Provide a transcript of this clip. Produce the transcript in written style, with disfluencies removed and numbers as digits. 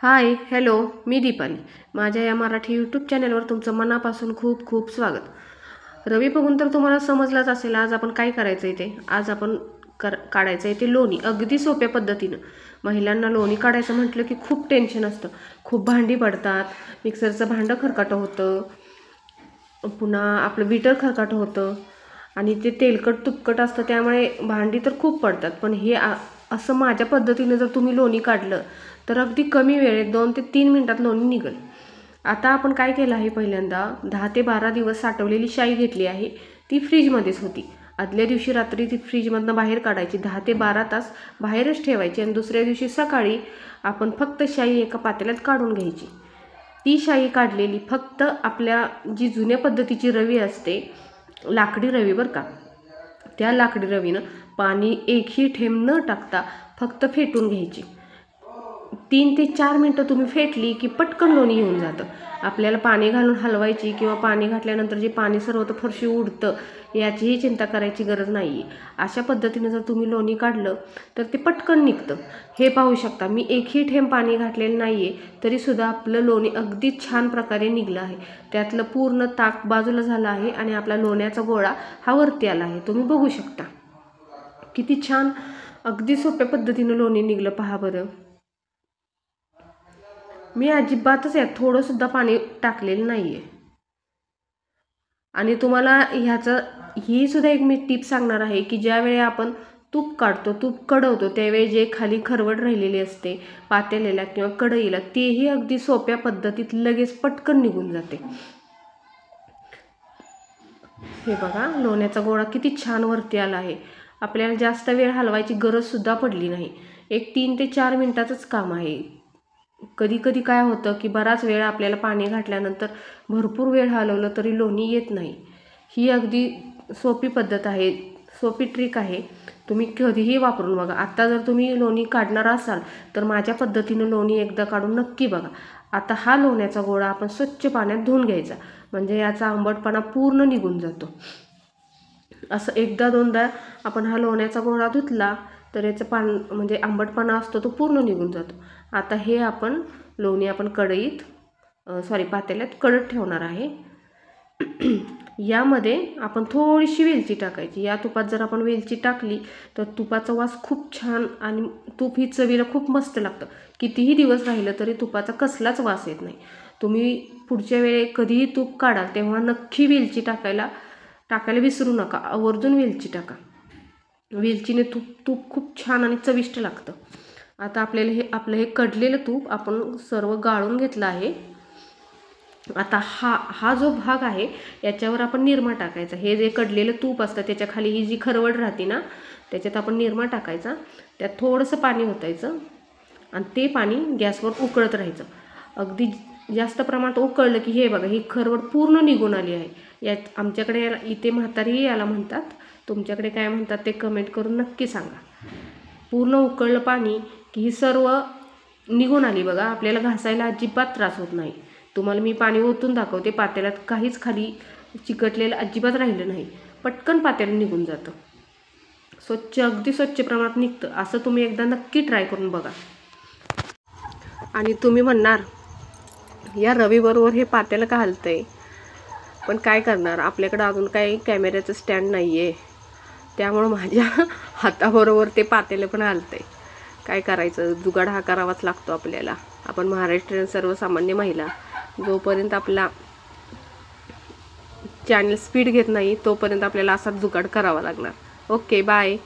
Hi hello, मी दीपाली. माझ्या या Marathi YouTube चॅनलवर तुमचं मनापासून खूप खूप स्वागत. रवी बघून तर तुम्हाला समजलंच असेल आज आपण काय करायचं आहे ते. आज आपण काढायचं आहे ते लोणी, अगदी सोप्या पद्धतीनं. महिलांना लोणी काढायचं म्हटलं की खूप टेन्शन असतं, खूप भांडी पडतात, मिक्सरचं भांडं खरकाटं होतं, पुन्हा आपलं बीटर खरकाटं होतं आणि ते तेलकट तुपकट असतं, त्यामुळे भांडी तर खूप पडतात. पण हे असं माझ्या पद्धतीने जर तुम्ही लोणी काढलं तर अगदी कमी वेळेत 2 ते 3 मिनिटात लोणी निघेल. आता आपण काय केलं आहे, पहिल्यांदा 10 ते 12 दिवस साठवलेली शाई घेतली आहे. ती फ्रीजमध्येच होती. आदल्या दिवशी रात्री ती फ्रीजमधनं बाहेर काढायची, 10 ते 12 तास बाहेरच ठेवायची आणि दुसऱ्या दिवशी सकाळी आपण फक्त शाई एका पातेल्यात काढून घ्यायची. ती शाई काढलेली फक्त आपल्या जी जुन्या पद्धतीची रवी असते, लाकडी रवी बरं का, त्या लाकडी रवीनं पाणी एकही थेंब न टाकता फक्त फेटून घ्यायची. 3 ते 4 मिनटं तुम्ही फेटली की पटकन लोणी येऊन जातं. आपल्याला पाणी घालून हलवायची किंवा पाणी घातल्यानंतर जे पाणी सर्वत्र फरशी उडतं याचीही चिंता करायची गरज नाही आहे. अशा पद्धतीने जर तुम्ही लोणी काढलं तर ते पटकन निघतं. हे पाहू शकता, मी एकही थेंब पाणी घातलेलं नाही आहे, तरीसुद्धा आपलं लोणी अगदी छान प्रकारे निघलं आहे. त्यातलं पूर्ण ताक बाजूला झालं आहे आणि आपला लोण्याचा गोळा हा वरती आला आहे. तुम्ही बघू शकता किती छान अगदी सोप्या पद्धतीनं लोणी निघलं, पहा बरं. मी अजिबातच यात थोडंसुद्धा पाणी टाकलेलं नाही आहे. आणि तुम्हाला ह्याचं ही सुद्धा एक मी टिप सांगणार आहे की ज्यावेळी आपण तूप काढतो, तूप कडवतो, त्यावेळी जे खाली खरवड राहिलेली असते पातेल्याला किंवा कढईला, तेही अगदी सोप्या पद्धतीत लगेच पटकन निघून जाते. हे बघा, लोण्याचा गोळा किती छान वरती आला आहे. आपल्याला जास्त वेळ हलवायची गरजसुद्धा पडली नाही. एक 3 ते 4 मिनिटाचंच काम आहे. कधी कधी काय होतं की बराच वेळ आपल्याला पाणी घातल्यानंतर भरपूर वेळ हलवलं तरी लोणी येत नाही. ही अगदी सोपी पद्धत आहे, सोपी ट्रिक आहे. तुम्ही कधीही वापरून बघा. आत्ता जर तुम्ही लोणी काढणार असाल तर माझ्या पद्धतीनं लोणी एकदा काढून नक्की बघा. आता हा लोण्याचा गोळा आपण स्वच्छ पाण्यात धुवून घ्यायचा, म्हणजे याचा आंबटपणा पूर्ण निघून जातो. असं एकदा दोनदा आपण हा लोण्याचा गोळा धुतला तर याचं म्हणजे आंबटपणा असतो तो पूर्ण निघून जातो. आता हे आपण लोणी कढईत पातेल्यात कडत ठेवणार आहे. यामध्ये आपण थोडीशी वेलची टाकायची. या तुपात जर आपण वेलची टाकली तर तुपाचा वास खूप छान आणि तूप ही चवीला खूप मस्त लागतं. कितीही दिवस राहिलं तरी तुपाचा कसलाच वास येत नाही. तुम्ही पुढच्या वेळी कधीही तूप काढाल तेव्हा नक्की वेलची टाकायला विसरू नका. आवर्जून वेलची टाका. वेलचीने तूप खूप छान आणि चविष्ट लागतं. आता आपल्याला आपलं हे कडलेलं तूप आपण सर्व गाळून घेतलं आहे. आता हा जो भाग आहे याच्यावर आपण निरमा टाकायचा. हे जे कडलेलं तूप असतं त्याच्या खाली ही जी खरवड राहते ना, त्याच्यात आपण निरमा टाकायचा. त्यात थोडंसं पाणी ओतायचं आणि ते पाणी गॅसवर उकळत राहायचं. अगदी जास्त प्रमाणात उकळलं की हे बघा, ही खरवड पूर्ण निघून आली आहे. यात आमच्याकडे इथे म्हातारी याला म्हणतात, तुमच्याकडे काय म्हणतात ते कमेंट करून नक्की सांगा. पूर्ण उकळलं पाणी की ही सर्व निघून आली बघा. आपल्याला घासायला अजिबात त्रास होत नाही. तुम्हाला मी पाणी ओतून दाखवते. पातेल्यात काहीच खाली चिकटलेलं अजिबात राहिलं नाही. पटकन पातेलं निघून जातं. स्वच्छ, अगदी स्वच्छ प्रमाणात निघतं. असं तुम्ही एकदा नक्की ट्राय करून बघा. आणि तुम्ही म्हणणार या रवीबरोबर हे पातेलं का हलतंय? पण काय करणार, आपल्याकडं अजून काही कॅमेऱ्याचं स्टँड नाही आहे, त्यामुळं माझ्या हाताबरोबर ते पातेलं पण हलतंय. काय करायचं, जुगाड हा करावाच लागतो आपल्याला. आपण महाराष्ट्रीयन सर्वसामान्य महिला, जोपर्यंत आपला चॅनल स्पीड घेत नाही तोपर्यंत आपल्याला असाच जुगाड करावा लागणार. Okay, bye.